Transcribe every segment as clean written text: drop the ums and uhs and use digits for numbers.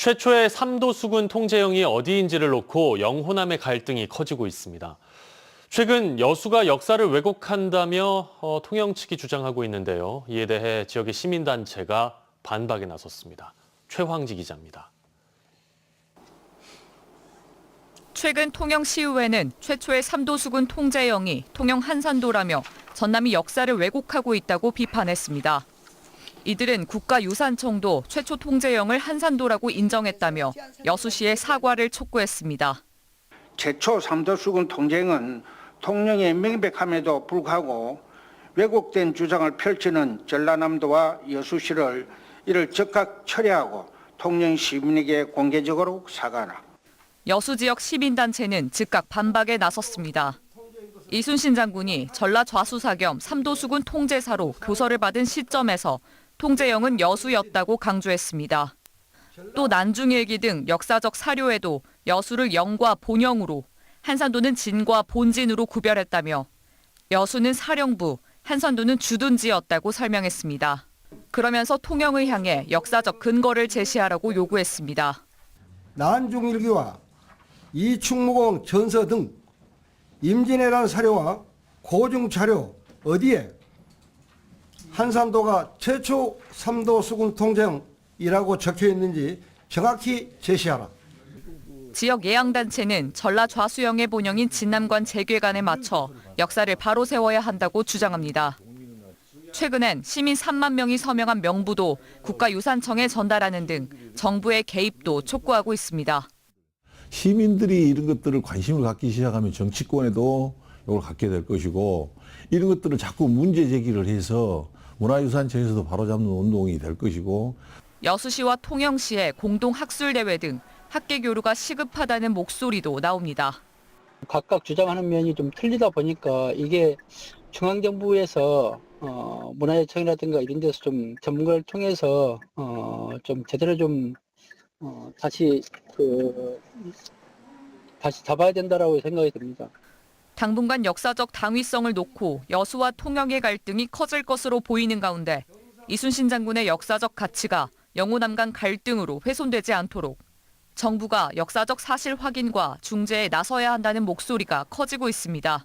최초의 3도 수군 통제형이 어디인지를 놓고 영호남의 갈등이 커지고 있습니다. 최근 여수가 역사를 왜곡한다며 통영 측이 주장하고 있는데요. 이에 대해 지역의 시민단체가 반박에 나섰습니다. 최황지 기자입니다. 최근 통영시의회는 최초의 3도 수군 통제형이 통영 한산도라며 전남이 역사를 왜곡하고 있다고 비판했습니다. 이들은 국가유산청도 최초 통제형을 한산도라고 인정했다며 여수시의 사과를 촉구했습니다. 최초 3도 수군 통제형은 통영에 명백함에도 불구하고 왜곡된 주장을 펼치는 전라남도와 여수시를 이를 즉각 철회하고 통영 시민에게 공개적으로 사과하라. 여수 지역 시민단체는 즉각 반박에 나섰습니다. 이순신 장군이 전라 좌수사 겸 3도 수군 통제사로 교서를 받은 시점에서 통제형은 여수였다고 강조했습니다. 또 난중일기 등 역사적 사료에도 여수를 영과 본영으로, 한산도는 진과 본진으로 구별했다며 여수는 사령부, 한산도는 주둔지였다고 설명했습니다. 그러면서 통영을 향해 역사적 근거를 제시하라고 요구했습니다. 난중일기와 이충무공 전서 등 임진왜란 사료와 고증 자료 어디에 한산도가 최초 3도 수군 통제형이라고 적혀 있는지 정확히 제시하라. 지역 예양단체는 전라 좌수영의 본영인 진남관 재괴관에 맞춰 역사를 바로 세워야 한다고 주장합니다. 최근엔 시민 3만 명이 서명한 명부도 국가유산청에 전달하는 등 정부의 개입도 촉구하고 있습니다. 시민들이 이런 것들을 관심을 갖기 시작하면 정치권에도 이걸 갖게 될 것이고 이런 것들을 자꾸 문제 제기를 해서 문화유산청에서도 바로잡는 운동이 될 것이고 여수시와 통영시의 공동학술대회 등 학계 교류가 시급하다는 목소리도 나옵니다. 각각 주장하는 면이 좀 틀리다 보니까 이게 중앙정부에서 문화유청이라든가 이런 데서 좀 전문가를 통해서 좀 제대로 좀 다시 잡아야 된다라고 생각이 듭니다. 당분간 역사적 당위성을 놓고 여수와 통영의 갈등이 커질 것으로 보이는 가운데 이순신 장군의 역사적 가치가 영호남 간 갈등으로 훼손되지 않도록 정부가 역사적 사실 확인과 중재에 나서야 한다는 목소리가 커지고 있습니다.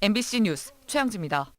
MBC 뉴스 최양지입니다.